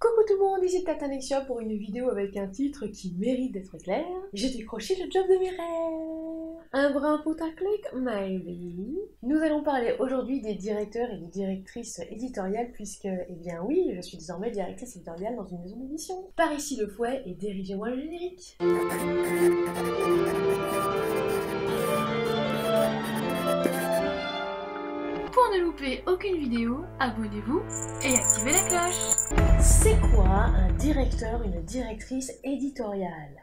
Coucou tout le monde, ici Tatanexia pour une vidéo avec un titre qui mérite d'être clair. J'ai décroché le job de mes rêves. Un brin putaclic, maybe. Nous allons parler aujourd'hui des directeurs et des directrices éditoriales puisque, eh bien oui, je suis désormais directrice éditoriale dans une maison d'édition. Par ici le fouet et dirigez-moi le générique. Pour ne louper aucune vidéo, abonnez-vous et activez la cloche. C'est quoi un directeur, une directrice éditoriale?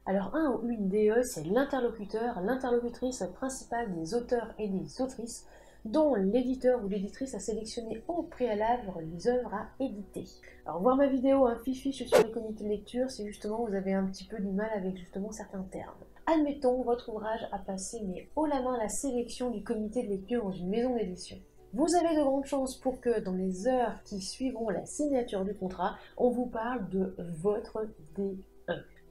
Alors un ou une DE, c'est l'interlocuteur, l'interlocutrice principale des auteurs et des autrices dont l'éditeur ou l'éditrice a sélectionné au préalable les œuvres à éditer. Alors voir ma vidéo un fiche sur les comités de lecture, c'est justement vous avez un petit peu du mal avec justement certains termes. Admettons, votre ouvrage a passé mais haut la main la sélection du comité de lecture dans une maison d'édition. Vous avez de grandes chances pour que dans les heures qui suivront la signature du contrat, on vous parle de votre DE.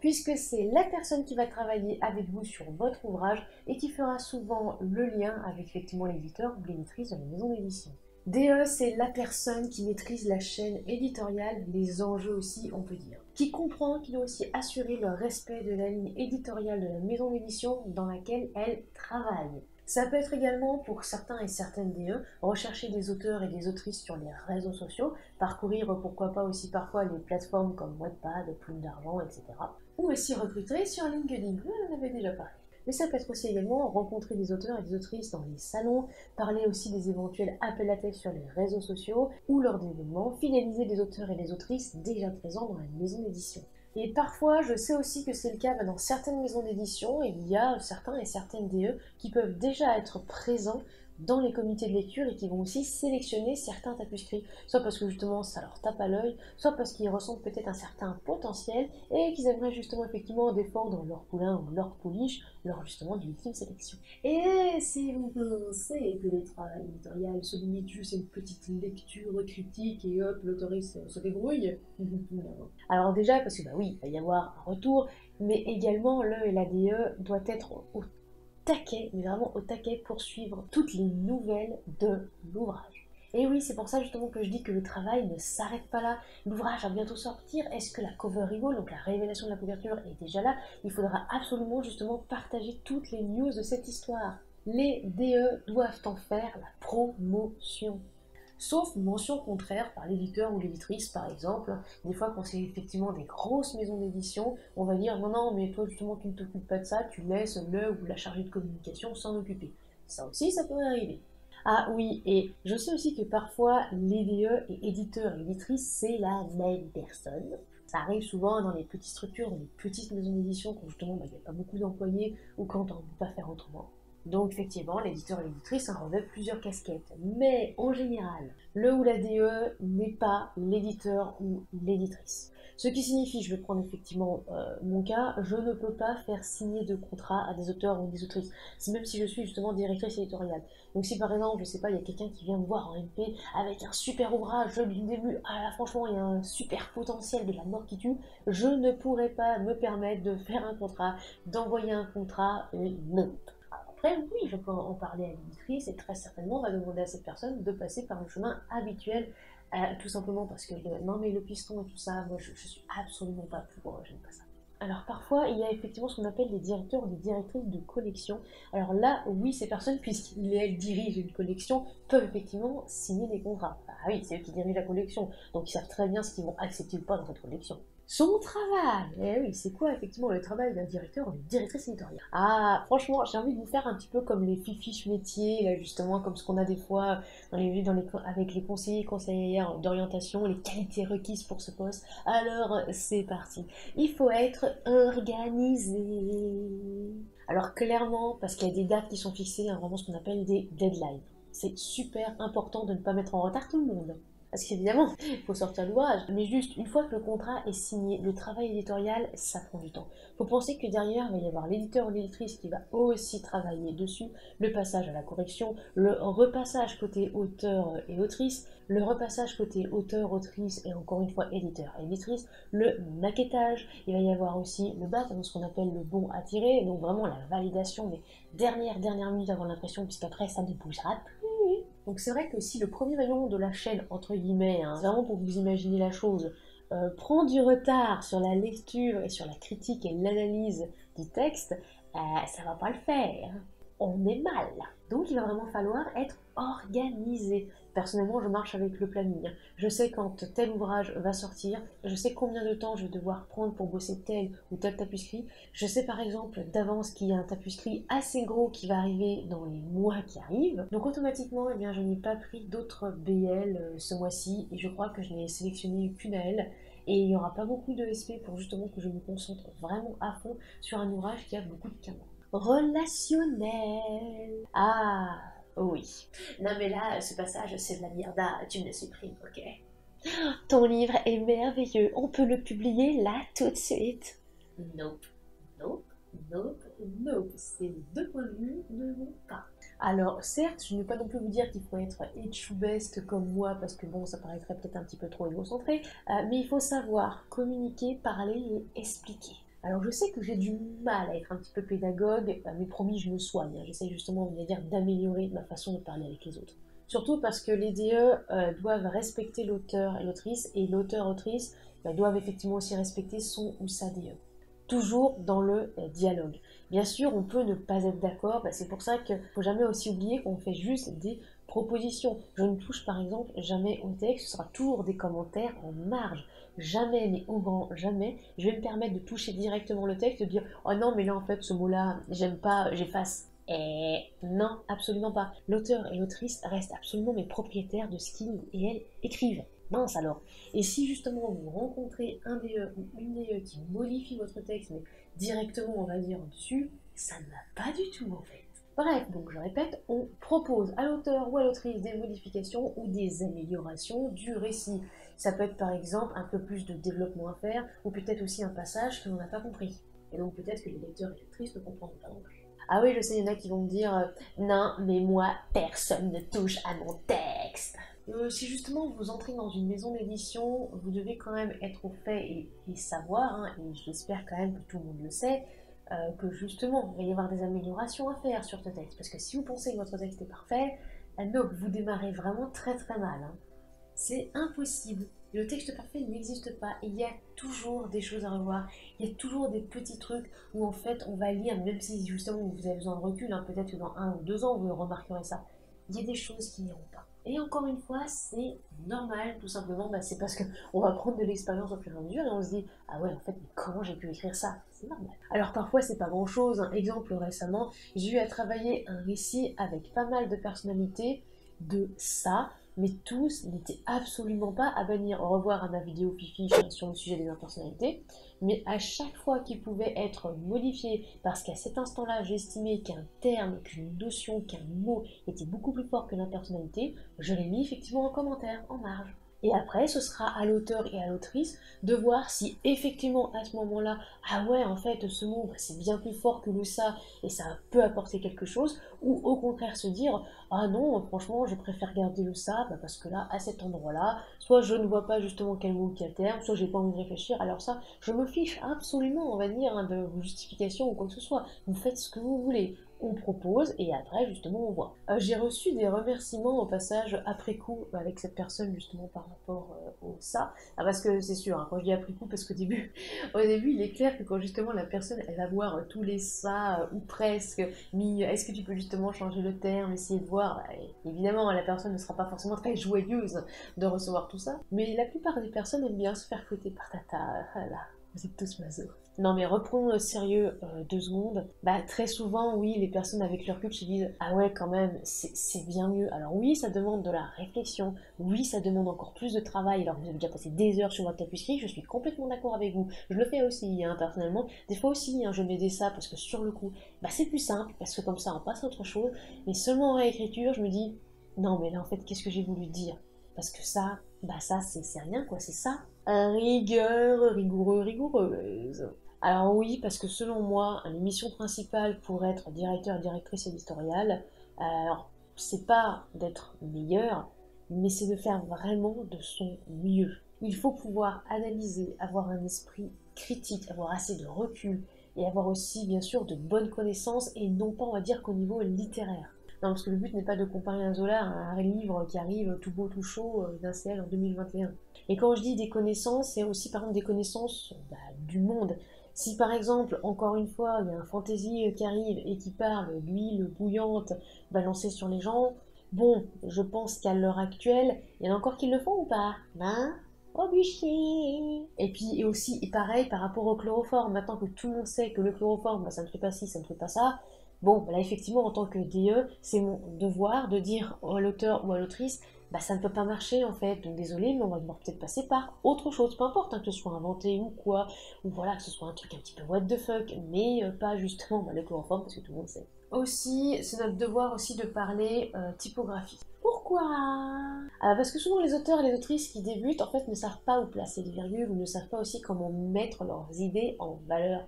Puisque c'est la personne qui va travailler avec vous sur votre ouvrage et qui fera souvent le lien avec effectivement l'éditeur ou l'éditrice de la maison d'édition. DE, c'est la personne qui maîtrise la chaîne éditoriale, les enjeux aussi, on peut dire. Qui comprend qu'il doit aussi assurer le respect de la ligne éditoriale de la maison d'édition dans laquelle elle travaille. Ça peut être également, pour certains et certaines DE, rechercher des auteurs et des autrices sur les réseaux sociaux, parcourir pourquoi pas aussi parfois les plateformes comme Wattpad, Plume d'Argent, etc. Ou aussi recruter sur LinkedIn, on en avait déjà parlé. Mais ça peut être aussi également rencontrer des auteurs et des autrices dans les salons, parler aussi des éventuels appels à texte sur les réseaux sociaux ou lors d'événements, fidéliser des auteurs et des autrices déjà présents dans la maison d'édition. Et parfois, je sais aussi que c'est le cas dans certaines maisons d'édition, il y a certains et certaines DE qui peuvent déjà être présents dans les comités de lecture et qui vont aussi sélectionner certains tapuscrits, soit parce que justement ça leur tape à l'œil, soit parce qu'ils ressentent peut-être un certain potentiel et qu'ils aimeraient justement effectivement défendre leur poulain ou leur pouliche lors justement d'une ultime sélection. Et si vous pensez que le travail éditorial se limite juste à une petite lecture critique et hop, l'autoriste se débrouille, alors déjà parce que bah oui, il va y avoir un retour, mais également le et la DE doit être au taquet, mais vraiment au taquet pour suivre toutes les nouvelles de l'ouvrage. Et oui, c'est pour ça justement que je dis que le travail ne s'arrête pas là. L'ouvrage va bientôt sortir. Est-ce que la cover reveal, donc la révélation de la couverture, est déjà là? Il faudra absolument justement partager toutes les news de cette histoire. Les DE doivent en faire la promotion. Sauf mention contraire par l'éditeur ou l'éditrice par exemple. Des fois quand c'est effectivement des grosses maisons d'édition, on va dire non mais toi justement tu ne t'occupes pas de ça, tu laisses le ou la chargée de communication s'en occuper. Ça aussi ça peut arriver. Ah oui, et je sais aussi que parfois les DE et éditeurs et éditrices c'est la même personne. Ça arrive souvent dans les petites structures, dans les petites maisons d'édition quand justement il n'y a pas beaucoup d'employés ou quand on ne peut pas faire autrement. Donc effectivement, l'éditeur et l'éditrice revêtent plusieurs casquettes. Mais en général, le ou la DE n'est pas l'éditeur ou l'éditrice. Ce qui signifie, je vais prendre effectivement mon cas, je ne peux pas faire signer de contrat à des auteurs ou des autrices. C'est même si je suis justement directrice éditoriale. Donc si par exemple, je sais pas, il y a quelqu'un qui vient me voir en MP avec un super ouvrage du début, ah là franchement il y a un super potentiel de la mort qui tue, je ne pourrais pas me permettre de faire un contrat, d'envoyer un contrat, non. Après, oui, je peux en parler à l'éditrice et très certainement on va demander à cette personne de passer par le chemin habituel, tout simplement parce que non mais le piston et tout ça, moi je suis absolument pas pour, j'aime pas ça. Alors parfois, il y a effectivement ce qu'on appelle des directeurs ou des directrices de collection. Alors là, oui, ces personnes, puisqu'elles dirigent une collection, peuvent effectivement signer des contrats. Ah oui, c'est eux qui dirigent la collection, donc ils savent très bien ce qu'ils vont accepter ou pas dans cette collection. Son travail! Eh oui, c'est quoi effectivement le travail d'un directeur ou d'une directrice éditoriale? Ah, franchement, j'ai envie de vous faire un petit peu comme les fiches métiers, là, justement, comme ce qu'on a des fois avec les conseillers, conseillères d'orientation, les qualités requises pour ce poste. Alors, c'est parti. Il faut être organisé. Alors, clairement, parce qu'il y a des dates qui sont fixées, hein, vraiment ce qu'on appelle des deadlines. C'est super important de ne pas mettre en retard tout le monde. Parce qu'évidemment, il faut sortir l'ouvrage. Mais juste, une fois que le contrat est signé, le travail éditorial, ça prend du temps. Il faut penser que derrière, il va y avoir l'éditeur ou l'éditrice qui va aussi travailler dessus, le passage à la correction, le repassage côté auteur et autrice, le repassage côté auteur, autrice et encore une fois éditeur et éditrice, le maquettage, il va y avoir aussi le BAT, ce qu'on appelle le bon à tirer, donc vraiment la validation des dernières minutes avant l'impression, puisqu'après ça ne bougera plus. Donc c'est vrai que si le premier maillon de la chaîne, entre guillemets, hein, vraiment pour que vous imaginez la chose, prend du retard sur la lecture et sur la critique et l'analyse du texte, ça va pas le faire. On est mal. Donc il va vraiment falloir être organisé. Personnellement, je marche avec le planning. Je sais quand tel ouvrage va sortir, je sais combien de temps je vais devoir prendre pour bosser tel ou tel tapuscrit. Je sais par exemple d'avance qu'il y a un tapuscrit assez gros qui va arriver dans les mois qui arrivent. Donc automatiquement, eh bien, je n'ai pas pris d'autres BL ce mois-ci et je crois que je n'ai sélectionné qu'une à elle. Et il n'y aura pas beaucoup de SP pour justement que je me concentre vraiment à fond sur un ouvrage qui a beaucoup de caméras. Relationnel. Ah, oui. Non mais là, ce passage, c'est de la merde. Tu me le supprimes, ok? Ton livre est merveilleux. On peut le publier là tout de suite. Nope. Nope. Nope. Nope. Ces deux points de vue ne vont pas. Alors, certes, je ne vais pas non plus vous dire qu'il faut être best comme moi, parce que bon, ça paraîtrait peut-être un petit peu trop égocentré, mais il faut savoir communiquer, parler et expliquer. Alors je sais que j'ai du mal à être un petit peu pédagogue, mais promis je me soigne, j'essaie justement d'améliorer ma façon de parler avec les autres. Surtout parce que les DE doivent respecter l'auteur et l'autrice, et l'auteur-autrice doivent effectivement aussi respecter son ou sa DE. Toujours dans le dialogue. Bien sûr, on peut ne pas être d'accord, c'est pour ça qu'il ne faut jamais aussi oublier qu'on fait juste des propositions. Je ne touche par exemple jamais au texte, ce sera toujours des commentaires en marge. Jamais, mais au grand jamais, je vais me permettre de toucher directement le texte, de dire « Oh non, mais là en fait ce mot-là, j'aime pas, j'efface ». Et non, absolument pas. L'auteur et l'autrice restent absolument mes propriétaires de ce qu'ils et elles écrivent. Mince alors. Et si justement vous rencontrez un DE ou une DE qui modifie votre texte, mais directement on va dire dessus, ça ne va pas du tout en fait. Bref, donc je répète, on propose à l'auteur ou à l'autrice des modifications ou des améliorations du récit. Ça peut être par exemple un peu plus de développement à faire, ou peut-être aussi un passage que l'on n'a pas compris. Et donc peut-être que les lecteurs et lectrices ne comprendront pas non plus. Ah oui, je sais, il y en a qui vont me dire non, mais moi, personne ne touche à mon texte. Si justement vous entrez dans une maison d'édition, vous devez quand même être au fait et savoir, et j'espère quand même que tout le monde le sait, que justement il va y avoir des améliorations à faire sur ce texte. Parce que si vous pensez que votre texte est parfait, donc vous démarrez vraiment très très mal. C'est impossible. Le texte parfait n'existe pas. Il y a toujours des choses à revoir. Il y a toujours des petits trucs où en fait on va lire, même si justement vous avez besoin de recul, peut-être que dans 1 ou 2 ans vous remarquerez ça. Il y a des choses qui n'iront pas. Et encore une fois, c'est normal, tout simplement, c'est parce qu'on va prendre de l'expérience au fur et à mesure et on se dit « Ah ouais, en fait, mais comment j'ai pu écrire ça ?» C'est normal. Alors parfois, c'est pas grand-chose. Exemple, récemment, j'ai eu à travailler un récit avec pas mal de personnalités de ça, mais tous n'étaient absolument pas à bannir. Au revoir à ma vidéo Fifi sur le sujet des impersonnalités, mais à chaque fois qu'il pouvait être modifié, parce qu'à cet instant-là, j'estimais qu'un terme, qu'une notion, qu'un mot était beaucoup plus fort que l'impersonnalité, je l'ai mis effectivement en commentaire, en marge. Et après, ce sera à l'auteur et à l'autrice de voir si effectivement à ce moment-là, ah ouais, en fait, ce mot, c'est bien plus fort que le ça, et ça peut apporter quelque chose, ou au contraire se dire, ah non, franchement, je préfère garder le ça, parce que là, à cet endroit-là, soit je ne vois pas justement quel mot, quel terme, soit j'ai pas envie de réfléchir, alors ça, je me fiche absolument, on va dire, de vos justifications ou quoi que ce soit. Vous faites ce que vous voulez. On propose et après justement on voit. J'ai reçu des remerciements au passage après coup avec cette personne justement par rapport au ça. Parce que c'est sûr, quand je dis après coup, parce qu'au début, au début il est clair que quand justement la personne elle va voir tous les ça ou presque, mis est-ce que tu peux justement changer le terme, essayer de voir, évidemment la personne ne sera pas forcément très joyeuse de recevoir tout ça, mais la plupart des personnes aiment bien se faire fouetter par tata, voilà. Vous êtes tous maso. Non mais reprenons le sérieux 2 secondes. Très souvent, oui, les personnes avec leur recul se disent « Ah ouais, quand même, c'est bien mieux ». Alors oui, ça demande de la réflexion. Oui, ça demande encore plus de travail. Alors vous avez déjà passé des heures sur votre tapisserie, je suis complètement d'accord avec vous. Je le fais aussi, personnellement. Des fois aussi, je mets des ça parce que sur le coup, c'est plus simple, parce que comme ça, on passe à autre chose. Mais seulement en réécriture, je me dis « Non, mais là, en fait, qu'est-ce que j'ai voulu dire ?» Parce que ça, ça, c'est rien, quoi, c'est ça. Rigueur, rigoureux, rigoureuse. Alors oui, parce que selon moi, les missions principales pour être directeur, directrice éditoriale, alors c'est pas d'être meilleur, mais c'est de faire vraiment de son mieux. Il faut pouvoir analyser, avoir un esprit critique, avoir assez de recul, et avoir aussi bien sûr de bonnes connaissances, et non pas on va dire qu'au niveau littéraire. Non, parce que le but n'est pas de comparer un Zola à un livre qui arrive tout beau, tout chaud d'un CL en 2021. Et quand je dis des connaissances, c'est aussi par exemple des connaissances du monde. Si par exemple, encore une fois, il y a un fantasy qui arrive et qui parle d'huile bouillante balancée sur les gens, bon, je pense qu'à l'heure actuelle, il y en a encore qui le font ou pas? Hein? Au bûcher. Et puis et aussi, et pareil par rapport au chloroforme, maintenant que tout le monde sait que le chloroforme, ça ne fait pas ci, ça ne fait pas ça, bon, là effectivement, en tant que DE, c'est mon devoir de dire à l'auteur ou à l'autrice, ça ne peut pas marcher en fait, donc désolé, mais on va devoir peut-être passer par autre chose, peu importe que ce soit inventé ou quoi, ou voilà, que ce soit un truc un petit peu what the fuck, mais pas justement le chloroforme parce que tout le monde sait. Aussi, c'est notre devoir aussi de parler typographie. Pourquoi? Parce que souvent les auteurs et les autrices qui débutent en fait ne savent pas où placer les virgules ou ne savent pas aussi comment mettre leurs idées en valeur.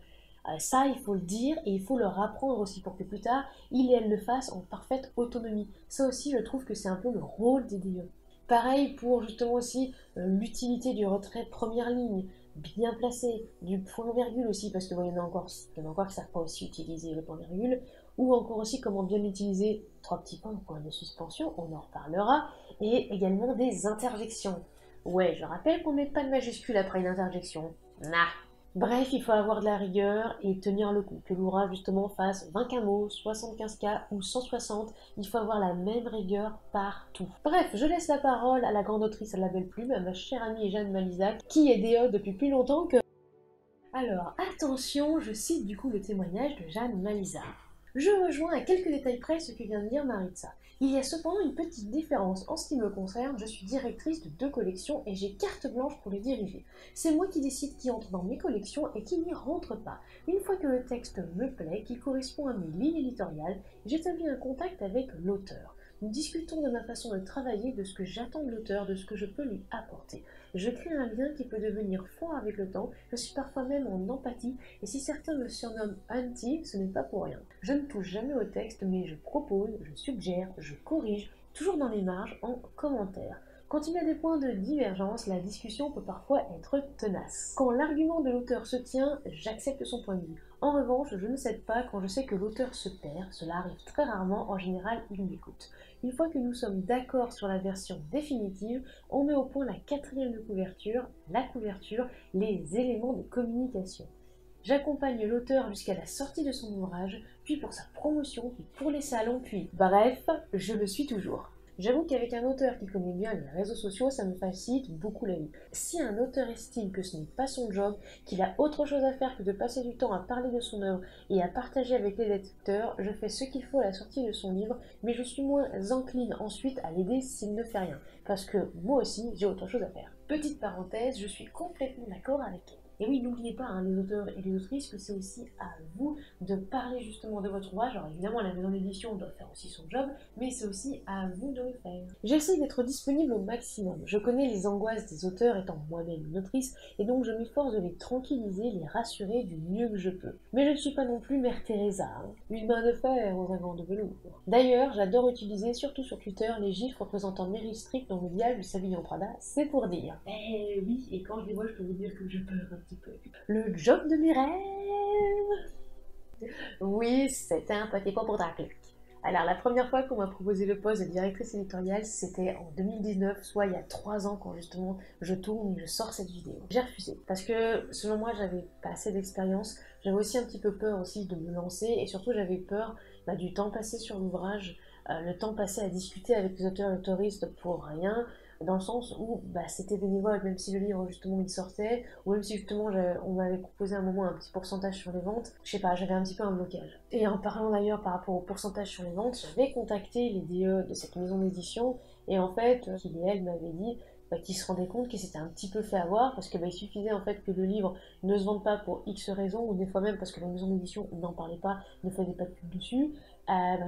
Ça, il faut le dire et il faut leur apprendre aussi pour que plus tard, ils et elles le fassent en parfaite autonomie. Ça aussi, je trouve que c'est un peu le rôle des DE. Pareil pour justement aussi l'utilité du retrait de première ligne, bien placé, du point-virgule aussi, parce que il y en a encore qui ne savent pas aussi utiliser le point-virgule, ou encore aussi comment bien utiliser trois petits points, point de suspension, on en reparlera, et également des interjections. Ouais, je rappelle qu'on ne met pas de majuscule après une interjection. Nah. Bref, il faut avoir de la rigueur et tenir le coup. Que l'ouvrage justement fasse 20 mots, 75K ou 160, il faut avoir la même rigueur partout. Bref, je laisse la parole à la grande autrice à la belle plume, à ma chère amie Jeanne Malizac, qui est DE depuis plus longtemps que... Alors, attention, je cite du coup le témoignage de Jeanne Malizac. Je rejoins à quelques détails près ce que vient de dire Maritza. Il y a cependant une petite différence. En ce qui me concerne, je suis directrice de 2 collections et j'ai carte blanche pour les diriger. C'est moi qui décide qui entre dans mes collections et qui n'y rentre pas. Une fois que le texte me plaît, qu'il correspond à mes lignes éditoriales, j'établis un contact avec l'auteur. Nous discutons de ma façon de travailler, de ce que j'attends de l'auteur, de ce que je peux lui apporter. Je crée un lien qui peut devenir fort avec le temps, je suis parfois même en empathie, et si certains me surnomment Auntie, ce n'est pas pour rien. Je ne touche jamais au texte, mais je propose, je suggère, je corrige, toujours dans les marges, en commentaire. Quand il y a des points de divergence, la discussion peut parfois être tenace. Quand l'argument de l'auteur se tient, j'accepte son point de vue. En revanche, je ne cède pas quand je sais que l'auteur se perd, cela arrive très rarement, en général il m'écoute. Une fois que nous sommes d'accord sur la version définitive, on met au point la 4e de couverture, la couverture, les éléments de communication. J'accompagne l'auteur jusqu'à la sortie de son ouvrage, puis pour sa promotion, puis pour les salons, puis... Bref, je le suis toujours. J'avoue qu'avec un auteur qui connaît bien les réseaux sociaux, ça me facilite beaucoup la vie. Si un auteur estime que ce n'est pas son job, qu'il a autre chose à faire que de passer du temps à parler de son œuvre et à partager avec les lecteurs, je fais ce qu'il faut à la sortie de son livre, mais je suis moins encline ensuite à l'aider s'il ne fait rien, parce que moi aussi, j'ai autre chose à faire. Petite parenthèse, je suis complètement d'accord avec elle. Et oui, n'oubliez pas, les auteurs et les autrices, que c'est aussi à vous de parler justement de votre ouvrage. Alors évidemment, la maison d'édition doit faire aussi son job, mais c'est aussi à vous de le faire. J'essaie d'être disponible au maximum. Je connais les angoisses des auteurs étant moi-même une autrice, et donc je m'efforce de les tranquilliser, les rassurer du mieux que je peux. Mais je ne suis pas non plus Mère Teresa, une main de fer aux gants de velours. D'ailleurs, j'adore utiliser, surtout sur Twitter, les gifs représentant Meryl Streep dans le village du Savigny en Prada, c'est pour dire. Eh oui, et quand je les vois, je peux vous dire que je pleure un petit peu. Le job de mes rêves. Oui, c'était un petit peu pour tacler. Alors, la première fois qu'on m'a proposé le poste de directrice éditoriale, c'était en 2019, soit il y a 3 ans, quand justement je tourne et je sors cette vidéo. J'ai refusé, parce que selon moi, j'avais pas assez d'expérience, j'avais aussi un petit peu peur aussi de me lancer, et surtout j'avais peur du temps passé sur l'ouvrage, le temps passé à discuter avec les auteurs et autoristes pour rien, dans le sens où c'était bénévole, même si le livre justement il sortait, ou même si justement on m'avait proposé à un moment un petit pourcentage sur les ventes, je sais pas, j'avais un petit peu un blocage. Et en parlant d'ailleurs par rapport au pourcentage sur les ventes, j'avais contacté les DE de cette maison d'édition, et en fait, qui et elle m'avaient dit qu'ils se rendaient compte qu'ils s'étaient un petit peu fait avoir, parce que il suffisait en fait que le livre ne se vende pas pour X raisons, ou des fois même parce que la maison d'édition n'en parlait pas, ne faisait pas de pub dessus,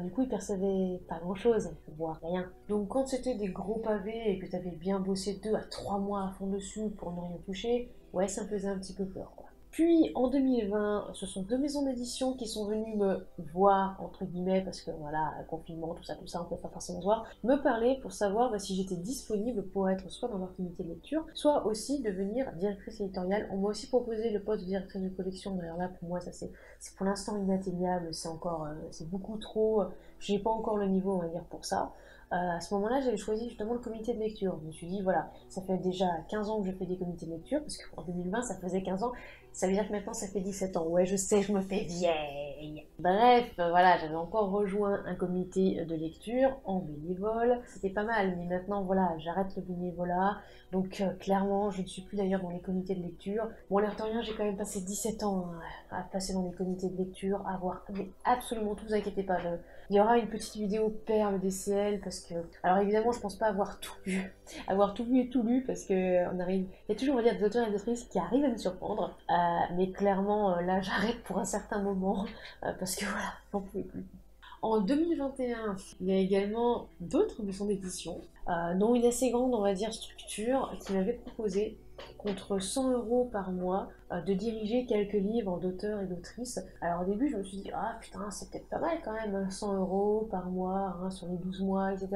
du coup ils percevaient pas grand chose, voire rien. Donc quand c'était des gros pavés et que t'avais bien bossé 2 à 3 mois à fond dessus pour ne rien toucher, ouais ça me faisait un petit peu peur quoi. Puis en 2020, ce sont 2 maisons d'édition qui sont venues me voir, entre guillemets, parce que voilà, confinement, tout ça, on peut pas forcément se voir, me parler pour savoir si j'étais disponible pour être soit dans leur comité de lecture, soit aussi devenir directrice éditoriale. On m'a aussi proposé le poste de directrice de collection, d'ailleurs là pour moi ça c'est pour l'instant inatteignable, c'est beaucoup trop, j'ai pas encore le niveau on va dire pour ça. À ce moment-là, j'avais choisi justement le comité de lecture. Je me suis dit, voilà, ça fait déjà 15 ans que je fais des comités de lecture, parce qu'en 2020, ça faisait 15 ans. Ça veut dire que maintenant, ça fait 17 ans. Ouais, je sais, je me fais vieille. Bref, voilà, j'avais encore rejoint un comité de lecture en bénévole. C'était pas mal, mais maintenant, voilà, j'arrête le bénévolat. Donc, clairement, je ne suis plus d'ailleurs dans les comités de lecture. Bon, l'air de rien, j'ai quand même passé 17 ans à passer dans les comités de lecture, à voir mais absolument tout, vous inquiétez pas. Il y aura une petite vidéo perle DCL parce que, alors évidemment, je pense pas avoir tout vu et tout lu parce que on arrive, il y a toujours, on va dire, des auteurs et des autrices qui arrivent à nous surprendre, mais clairement, là, j'arrête pour un certain moment parce que voilà, j'en pouvais plus. En 2021, il y a également d'autres maisons d'édition, dont une assez grande, on va dire, structure, qui m'avait proposé, contre 100 € par mois, de diriger quelques livres d'auteurs et d'autrices. Alors au début, je me suis dit, ah putain, c'est peut-être pas mal quand même, 100 € par mois, hein, sur les 12 mois, etc.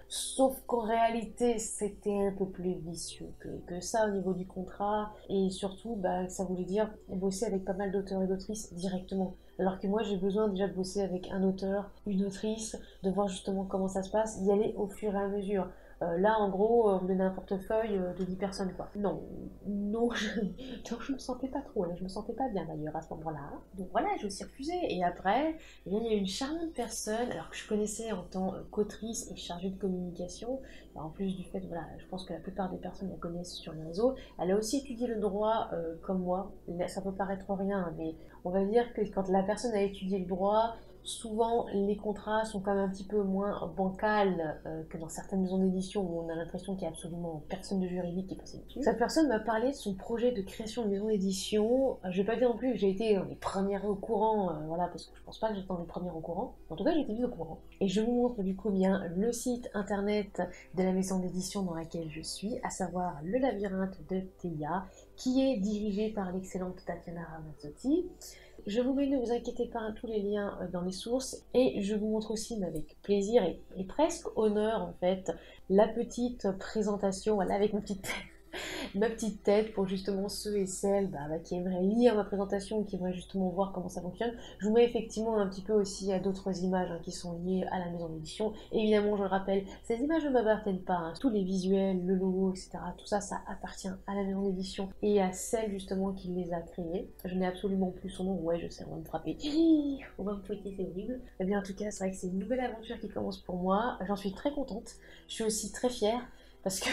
Sauf qu'en réalité, c'était un peu plus vicieux que ça au niveau du contrat, et surtout, bah, ça voulait dire bosser avec pas mal d'auteurs et d'autrices directement. Alors que moi, j'ai besoin déjà de bosser avec un auteur, une autrice, de voir justement comment ça se passe, d'y aller au fur et à mesure. Là, en gros, on me donnait un portefeuille de 10 personnes, quoi. Non, non, non, je me sentais pas trop, là, je me sentais pas bien d'ailleurs à ce moment-là. Donc voilà, j'ai aussi refusé. Et après, eh bien, il y a une charmante personne, alors que je connaissais en tant qu'autrice et chargée de communication. En plus du fait, voilà, je pense que la plupart des personnes la connaissent sur les réseaux. Elle a aussi étudié le droit comme moi. Ça peut paraître rien, mais on va dire que quand la personne a étudié le droit, souvent les contrats sont quand même un petit peu moins bancals que dans certaines maisons d'édition où on a l'impression qu'il n'y a absolument personne de juridique qui est passé dessus. Cette personne m'a parlé de son projet de création de maison d'édition. Je vais pas dire non plus que j'ai été dans les premières au courant, voilà, parce que je pense pas que j'étais dans les premières au courant. En tout cas, j'ai été mise au courant. Et je vous montre du coup bien le site internet de la maison d'édition dans laquelle je suis, à savoir Le Labyrinthe de Théia, qui est dirigé par l'excellente Tatiana Ramazzotti. Je vous mets, ne vous inquiétez pas, tous les liens dans les sources, et je vous montre aussi, mais avec plaisir et presque honneur en fait, la petite présentation, voilà, avec ma petite tête pour justement ceux et celles qui aimeraient lire ma présentation, qui aimeraient justement voir comment ça fonctionne. Je vous mets effectivement un petit peu aussi à d'autres images qui sont liées à la maison d'édition. Évidemment, je le rappelle, ces images ne m'appartiennent pas, hein. Tous les visuels, le logo, etc., tout ça, ça appartient à la maison d'édition et à celle justement qui les a créés. Je n'ai absolument plus son nom, ouais je sais, on va me frapper, on va me fouetter, c'est horrible. Eh bien en tout cas, c'est vrai que c'est une nouvelle aventure qui commence pour moi, j'en suis très contente, je suis aussi très fière, parce que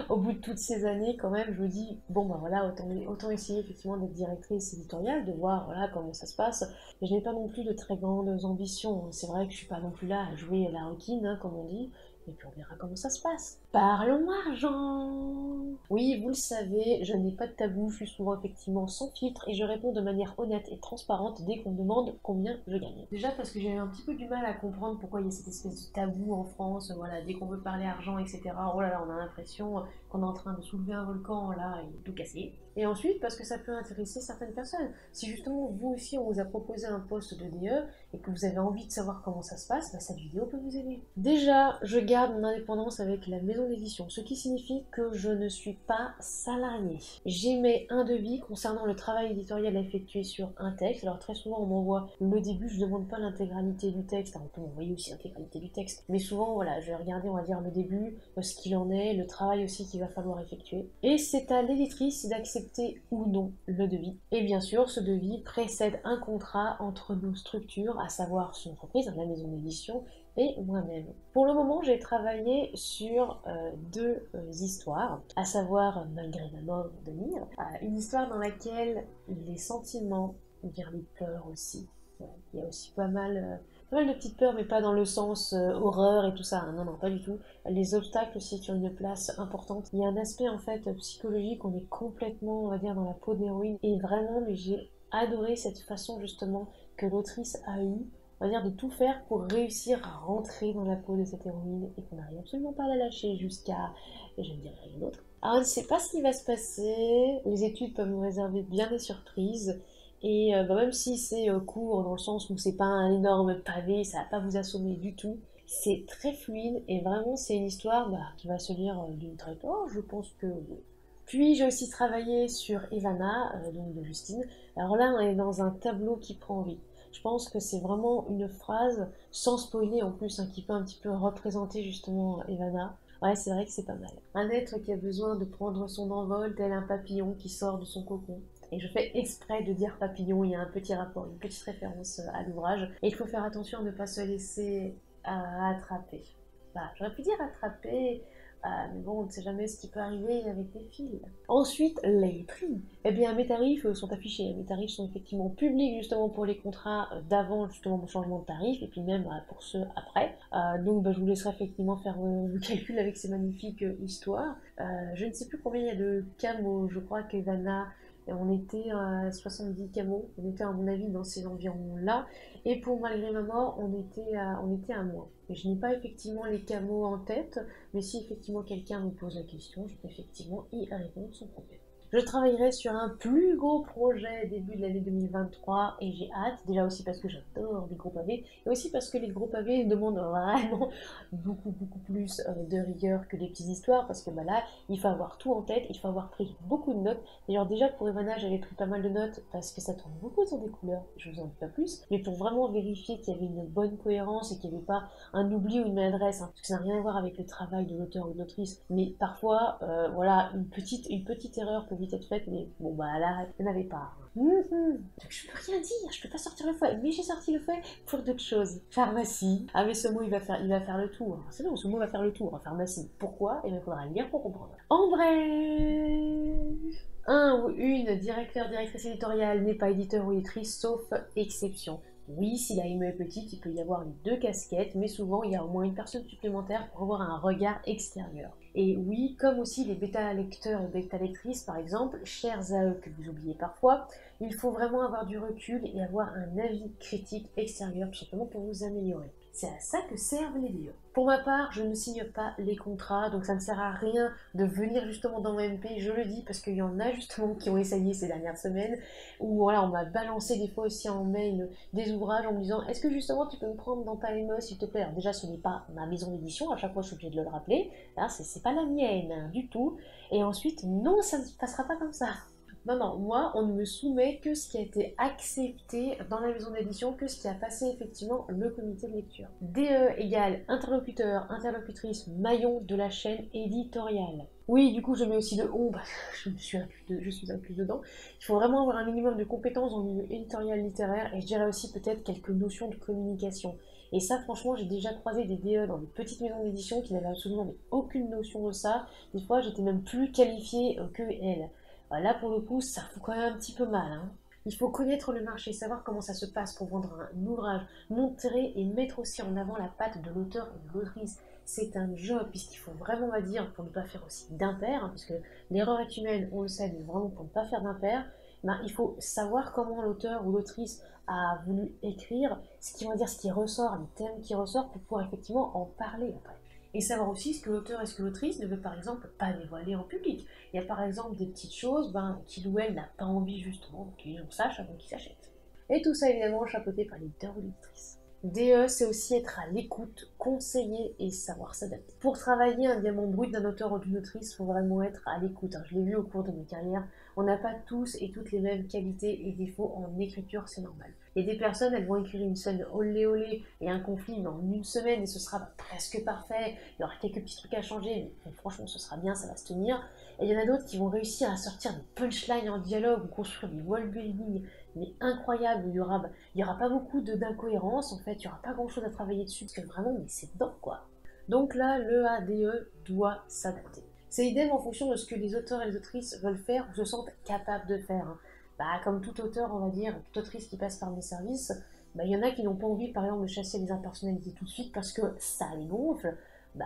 au bout de toutes ces années, quand même, je me dis, bon ben voilà, autant essayer effectivement d'être directrice éditoriale, de voir voilà comment ça se passe. Mais je n'ai pas non plus de très grandes ambitions. C'est vrai que je suis pas non plus là à jouer à la requine, hein, comme on dit. Et puis on verra comment ça se passe. Parlons argent. Oui, vous le savez, je n'ai pas de tabou, je suis souvent effectivement sans filtre et je réponds de manière honnête et transparente dès qu'on me demande combien je gagne. Déjà parce que j'ai un petit peu du mal à comprendre pourquoi il y a cette espèce de tabou en France, voilà, dès qu'on veut parler argent, etc. Oh là là, on a l'impression qu'on est en train de soulever un volcan là et tout casser. Et ensuite parce que ça peut intéresser certaines personnes. Si justement vous aussi on vous a proposé un poste de DE et que vous avez envie de savoir comment ça se passe, cette vidéo peut vous aider. Déjà, je garde mon indépendance avec la maison d'édition, ce qui signifie que je ne suis pas salariée. J'émets un devis concernant le travail éditorial effectué sur un texte. Alors très souvent on m'envoie le début, je ne demande pas l'intégralité du texte, alors, on peut m'envoyer aussi l'intégralité du texte, mais souvent voilà, je vais regarder on va dire le début, ce qu'il en est, le travail aussi qu'il va falloir effectuer. Et c'est à l'éditrice d'accepter ou non le devis. Et bien sûr, ce devis précède un contrat entre nos structures, à savoir son entreprise, la maison d'édition, et moi-même. Pour le moment, j'ai travaillé sur deux histoires, à savoir Malgré la mort de Lire, une histoire dans laquelle les sentiments, vers les peurs aussi. Il y a aussi pas mal de petites peurs, mais pas dans le sens horreur et tout ça. Hein. Non, non, pas du tout. Les obstacles aussi sur une place importante. Il y a un aspect en fait psychologique, on est complètement, on va dire, dans la peau de l'héroïne. Et vraiment, mais j'ai adoré cette façon justement que l'autrice a eue, on va dire, de tout faire pour réussir à rentrer dans la peau de cette héroïne et qu'on n'arrive absolument pas à la lâcher jusqu'à, et je ne dirai rien d'autre. Alors, je ne sais pas ce qui va se passer. Les études peuvent nous réserver bien des surprises. Et même si c'est court dans le sens où c'est pas un énorme pavé, ça va pas vous assommer du tout, c'est très fluide et vraiment c'est une histoire qui va se lire d'une traite. Oh, je pense que oui. Puis j'ai aussi travaillé sur Evana, donc de Justine. Alors là on est dans un tableau qui prend vie. Je pense que c'est vraiment une phrase, sans spoiler en plus, hein, qui peut un petit peu représenter justement Ivana. Ouais, c'est vrai que c'est pas mal. Un être qui a besoin de prendre son envol tel un papillon qui sort de son cocon. Et je fais exprès de dire papillon, il y a un petit rapport, une petite référence à l'ouvrage. Et il faut faire attention à ne pas se laisser attraper. Bah, j'aurais pu dire attraper, mais bon, on ne sait jamais ce qui peut arriver avec des fils. Ensuite, les prix. Eh bien, mes tarifs sont affichés. Mes tarifs sont effectivement publics justement pour les contrats d'avant justement mon changement de tarif et puis même pour ceux après. Donc, bah, je vous laisserai effectivement faire le calcul avec ces magnifiques histoires. Je ne sais plus combien il y a de camos. Je crois qu'Evana, on était à 70 camos. On était à mon avis dans ces environs-là. Et pour Malgré ma mort, on était à moins. Et je n'ai pas effectivement les camos en tête, mais si effectivement quelqu'un me pose la question, je peux effectivement y répondre sans problème. Je travaillerai sur un plus gros projet début de l'année 2023 et j'ai hâte, déjà aussi parce que j'adore les gros pavés et aussi parce que les gros pavés demandent vraiment beaucoup plus de rigueur que les petites histoires parce que bah là, il faut avoir tout en tête, il faut avoir pris beaucoup de notes. D'ailleurs déjà pour Ivana, j'avais pris pas mal de notes parce que ça tourne beaucoup sur des couleurs, je vous en dis pas plus, mais pour vraiment vérifier qu'il y avait une bonne cohérence et qu'il n'y avait pas un oubli ou une maladresse, hein, parce que ça n'a rien à voir avec le travail de l'auteur ou de l'autrice, mais parfois, voilà, une petite erreur peut vite être faite, mais bon bah là, il n'y en avait pas. Je peux rien dire, je peux pas sortir le fouet, mais j'ai sorti le fouet pour d'autres choses. Pharmacie. Ah mais ce mot il va faire le tour. C'est bon, ce mot va faire le tour. Pharmacie. Pourquoi? Et il faudra le lire pour comprendre. En bref, un ou une directeur, directrice éditoriale n'est pas éditeur ou éditrice, sauf exception. Oui, si la ME est petite, il peut y avoir les deux casquettes, mais souvent il y a au moins une personne supplémentaire pour avoir un regard extérieur. Et oui, comme aussi les bêta-lecteurs et bêta-lectrices par exemple, chers à eux que vous oubliez parfois, il faut vraiment avoir du recul et avoir un avis critique extérieur, tout simplement pour vous améliorer. C'est à ça que servent les DE. Pour ma part, je ne signe pas les contrats, donc ça ne sert à rien de venir justement dans MP, je le dis parce qu'il y en a justement qui ont essayé ces dernières semaines, où voilà, on m'a balancé des fois aussi en mail des ouvrages en me disant est-ce que justement tu peux me prendre dans ta ME s'il te plaît. Alors déjà ce n'est pas ma maison d'édition, à chaque fois je suis obligée de le rappeler, c'est pas la mienne hein, du tout, et ensuite non ça ne se passera pas comme ça. Non, moi, on ne me soumet que ce qui a été accepté dans la maison d'édition, que ce qui a passé effectivement le comité de lecture. DE égale interlocuteur, interlocutrice, maillon de la chaîne éditoriale. Oui, du coup, je mets aussi le on, bah, je suis inclus dedans. Il faut vraiment avoir un minimum de compétences dans le milieu éditorial littéraire, et je dirais aussi peut-être quelques notions de communication. Et ça, franchement, j'ai déjà croisé des DE dans des petites maisons d'édition qui n'avaient absolument aucune notion de ça. Des fois, j'étais même plus qualifiée que elles. Là, pour le coup, ça fout quand même un petit peu mal. Hein. Il faut connaître le marché, savoir comment ça se passe pour vendre un ouvrage, montrer et mettre aussi en avant la patte de l'auteur ou de l'autrice. C'est un job, puisqu'il faut vraiment, on va dire, pour ne pas faire aussi d'impair, hein, parce que l'erreur est humaine, on le sait, mais vraiment pour ne pas faire d'impair, ben, il faut savoir comment l'auteur ou l'autrice a voulu écrire, ce qui, on va dire, ce qui ressort, les thèmes qui ressortent, pour pouvoir effectivement en parler après. Et savoir aussi ce que l'auteur et ce que l'autrice ne veut par exemple pas dévoiler en public. Il y a par exemple des petites choses qu'il ou elle n'a pas envie justement que les gens sachent avant qu'ils s'achètent. Et tout ça évidemment chapeauté par l'éditeur ou l'éditrice. DE, c'est aussi être à l'écoute, conseiller et savoir s'adapter. Pour travailler un diamant brut d'un auteur ou d'une autrice, il faut vraiment être à l'écoute. Je l'ai vu au cours de mes carrières, on n'a pas tous et toutes les mêmes qualités et défauts en écriture, c'est normal. Et des personnes, elles vont écrire une scène olé olé et un conflit en une semaine et ce sera presque parfait. Il y aura quelques petits trucs à changer, mais franchement, ce sera bien, ça va se tenir. Et il y en a d'autres qui vont réussir à sortir des punchlines en dialogue ou construire des world building, mais incroyables, où il y aura pas beaucoup d'incohérences, en fait, il n'y aura pas grand chose à travailler dessus, parce que vraiment, mais c'est dedans, quoi. Donc là, le ADE doit s'adapter. C'est idem en fonction de ce que les auteurs et les autrices veulent faire ou se sentent capables de faire. Comme tout auteur, on va dire, toute autrice qui passe par mes services, il y en a qui n'ont pas envie, par exemple, de chasser les impersonnalités tout de suite parce que ça les gonfle.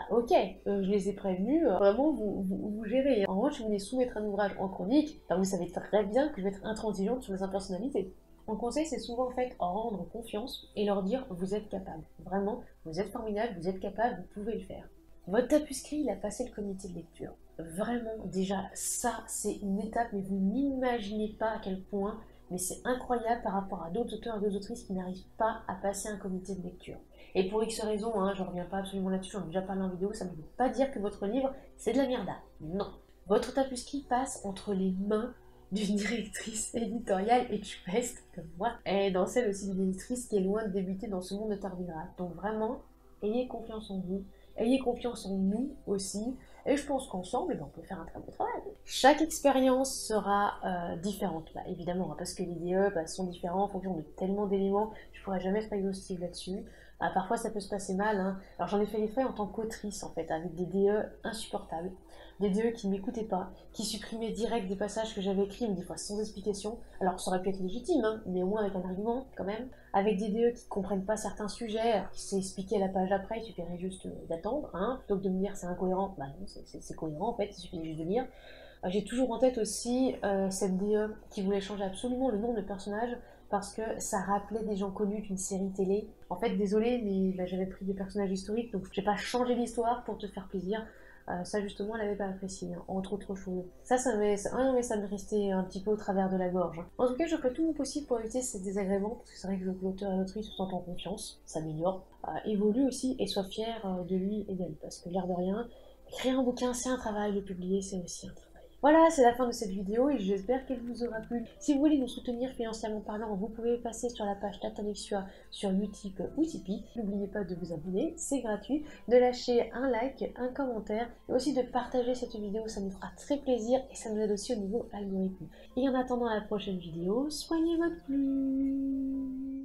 Ok, je les ai prévenus, vraiment vous gérez. En revanche, si vous voulez soumettre un ouvrage en chronique, vous savez très bien que je vais être intransigeante sur les impersonnalités. Mon conseil, c'est souvent en fait en rendre confiance et leur dire vous êtes capable. Vraiment, vous êtes formidable, vous êtes capable, vous pouvez le faire. Votre tapuscrit, il a passé le comité de lecture. Vraiment, déjà, ça, c'est une étape, mais vous n'imaginez pas à quel point, mais c'est incroyable par rapport à d'autres auteurs et d'autres autrices qui n'arrivent pas à passer un comité de lecture. Et pour X raisons, je ne reviens pas absolument là-dessus, j'en ai déjà parlé en vidéo, ça ne veut pas dire que votre livre, c'est de la merde. Non. Votre tapuscrit passe entre les mains d'une directrice éditoriale et tu peste comme moi, et dans celle aussi d'une éditrice qui est loin de débuter dans ce monde de tardigrade. Donc vraiment, ayez confiance en vous, ayez confiance en nous aussi, et je pense qu'ensemble, on peut faire un très beau travail. Chaque expérience sera différente, évidemment, parce que les DE sont différents en fonction de tellement d'éléments, je ne pourrais jamais être exhaustive là-dessus. Parfois ça peut se passer mal, hein. Alors j'en ai fait les frais en tant qu'autrice en fait, avec des DE insupportables, des DE qui ne m'écoutaient pas, qui supprimaient direct des passages que j'avais écrits, mais des fois sans explication. Alors ça aurait pu être légitime, hein, mais au moins avec un argument quand même. Avec des DE qui ne comprennent pas certains sujets, qui s'expliquaient à la page après, il suffirait juste d'attendre, hein, plutôt que de me dire c'est incohérent, bah non, c'est cohérent en fait, il suffit juste de lire. J'ai toujours en tête aussi cette DE qui voulait changer absolument le nom de personnage parce que ça rappelait des gens connus d'une série télé. En fait, désolé, mais j'avais pris des personnages historiques, donc je n'ai pas changé l'histoire pour te faire plaisir. Ça justement, elle n'avait pas apprécié, hein, entre autres choses. Ça me restait un petit peu au travers de la gorge. En tout cas, je ferai tout mon possible pour éviter ces désagréments, parce que c'est vrai que l'auteur et l'autrice se sentent en confiance, s'améliore, évolue aussi et soit fier de lui et d'elle, parce que l'air de rien, écrire un bouquin, c'est un travail, le publier, c'est aussi un travail. Voilà, c'est la fin de cette vidéo et j'espère qu'elle vous aura plu. Si vous voulez nous soutenir financièrement parlant, vous pouvez passer sur la page Tatanexua sur Utip ou Tipeee. N'oubliez pas de vous abonner, c'est gratuit, de lâcher un like, un commentaire et aussi de partager cette vidéo, ça nous fera très plaisir et ça nous aide aussi au niveau algorithme. Et en attendant la prochaine vidéo, soignez votre plume.